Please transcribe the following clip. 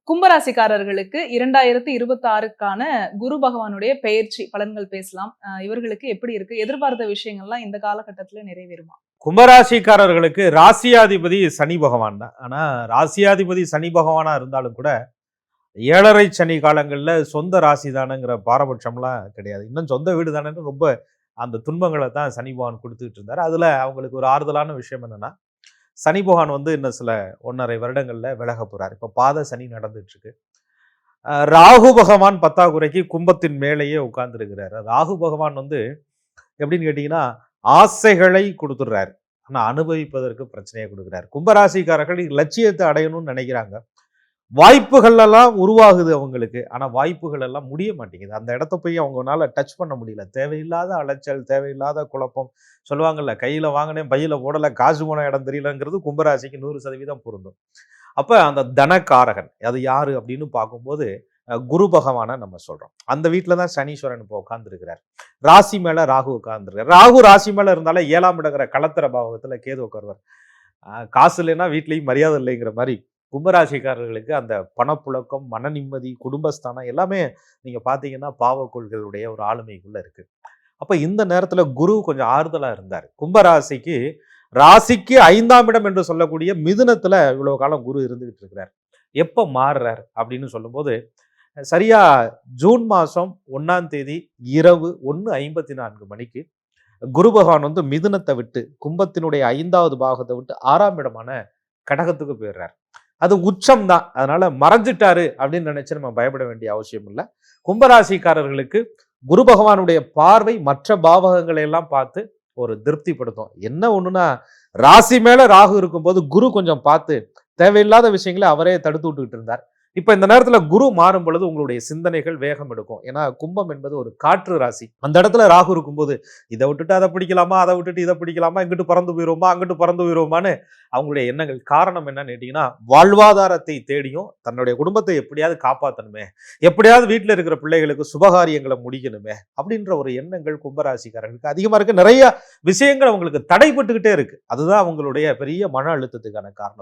கும்பராசிக்காரர்களுக்கு 2026க்கான குரு பகவானுடைய பெயர்ச்சி பலன்கள் பேசலாம். இவர்களுக்கு எப்படி இருக்கு? எதிர்பார்த்த விஷயங்கள்லாம் இந்த காலகட்டத்துல நிறைவேறுமா? கும்பராசிக்காரர்களுக்கு ராசியாதிபதி சனி பகவான் தான். ஆனா ராசியாதிபதி சனி பகவானா இருந்தாலும் கூட 7.5 சனி காலங்கள்ல சொந்த ராசி தானேங்கிற பாரபட்சம்லாம் கிடையாது. இன்னும் சொந்த வீடு தானேன்னு ரொம்ப அந்த துன்பங்களை தான் சனி பகவான் கொடுத்துட்டு இருந்தார். அதுல அவங்களுக்கு ஒரு ஆறுதலான விஷயம் என்னன்னா, சனி பகவான் இன்னும் சில 1.5 வருடங்கள்ல விலக போறாரு. இப்ப பாத சனி நடந்துட்டு இருக்கு. ராகு பகவான் பத்தாக்குறைக்கு கும்பத்தின் மேலேயே உட்கார்ந்து இருக்கிறாரு. ராகு பகவான் எப்படின்னு கேட்டீங்கன்னா, ஆசைகளை கொடுத்துடுறாரு, ஆனா அனுபவிப்பதற்கு பிரச்சனையை கொடுக்குறாரு. கும்பராசிக்காரர்கள் லட்சியத்தை அடையணும்னு நினைக்கிறாங்க, வாய்ப்புகள் எல்லாம் உருவாகுது அவங்களுக்கு, ஆனா வாய்ப்புகள் எல்லாம் முடிய மாட்டேங்குது. அந்த இடத்த போய் அவங்களால டச் பண்ண முடியல. தேவையில்லாத அலைச்சல், தேவையில்லாத குழப்பம். சொல்லுவாங்கல்ல, கையில வாங்கினேன் பையில போடல, காசு போன இடம் தெரியலங்கிறது கும்பராசிக்கு 100% பொருந்தும். அப்ப அந்த தனக்காரகன் அது யாரு அப்படின்னு பார்க்கும்போது குரு பகவானை நம்ம சொல்றோம். அந்த வீட்டுல தான் சனீஸ்வரன் இப்போ உட்கார்ந்து இருக்கிறார். ராசி மேல ராகு உட்கார்ந்துருக்கார். ராகு ராசி மேல இருந்தாலும் 7ஆம் இடங்கிற களத்திர பாவகத்துல கேது உட்காருவார். காசு இல்லைன்னா வீட்லயும் மரியாதை இல்லைங்கிற மாதிரி கும்பராசிக்காரர்களுக்கு அந்த பணப்புழக்கம், மன நிம்மதி, குடும்பஸ்தானம் எல்லாமே நீங்க பாத்தீங்கன்னா பாவக்கோள்களுடைய ஒரு ஆளுமைக்குள்ள இருக்கு. அப்ப இந்த நேரத்துல குரு கொஞ்சம் ஆறுதலா இருந்தார். கும்பராசிக்கு ராசிக்கு 5ஆம் இடம் என்று சொல்லக்கூடிய மிதுனத்துல இவ்வளவு காலம் குரு இருந்துகிட்டு இருக்கிறார். எப்ப மாறுறார் அப்படின்னு சொல்லும்போது, சரியா ஜூன் மாசம் 1ஆம் தேதி இரவு 1:54 மணிக்கு குரு பகவான் மிதுனத்தை விட்டு கும்பத்தினுடைய 5வது பாகத்தை விட்டு 6ஆம் இடமான கடகத்துக்கு போயிடுறார். அது உச்சம் தான், அதனால மறைஞ்சிட்டாரு அப்படின்னு நினைச்சு நம்ம பயப்பட வேண்டிய அவசியம் இல்லை. கும்பராசிக்காரர்களுக்கு குரு பகவானுடைய பார்வை மற்ற பாவகங்களை எல்லாம் பார்த்து ஒரு திருப்திப்படுத்தும். என்ன ஒண்ணுன்னா, ராசி மேல ராகு இருக்கும்போது குரு கொஞ்சம் பார்த்து தேவையில்லாத விஷயங்களை அவரே தடுத்து விட்டுக்கிட்டு இருந்தார். இப்ப இந்த நேரத்துல குரு மாறும் பொழுது உங்களுடைய சிந்தனைகள் வேகம் எடுக்கும். ஏன்னா கும்பம் என்பது ஒரு காற்று ராசி. அந்த இடத்துல ராகு இருக்கும்போது இதை விட்டுட்டு அதை பிடிக்கலாமா, அதை விட்டுட்டு இதை பிடிக்கலாமா, இங்கிட்டு பறந்து போயிடுவோமா, அங்கிட்டு பறந்து போயிடுவோமான்னு அவங்களுடைய எண்ணங்கள். காரணம் என்னன்னு கேட்டீங்கன்னா, வாழ்வாதாரத்தை தேடியும் தன்னுடைய குடும்பத்தை எப்படியாவது காப்பாற்றணுமே, எப்படியாவது வீட்டில் இருக்கிற பிள்ளைகளுக்கு சுபகாரியங்களை முடிக்கணுமே அப்படின்ற ஒரு எண்ணங்கள் கும்பராசிக்காரர்களுக்கு அதிகமா இருக்கு. நிறைய விஷயங்கள் அவங்களுக்கு தடைப்பட்டுக்கிட்டே இருக்கு. அதுதான் அவங்களுடைய பெரிய மன அழுத்தத்துக்கான காரணம்.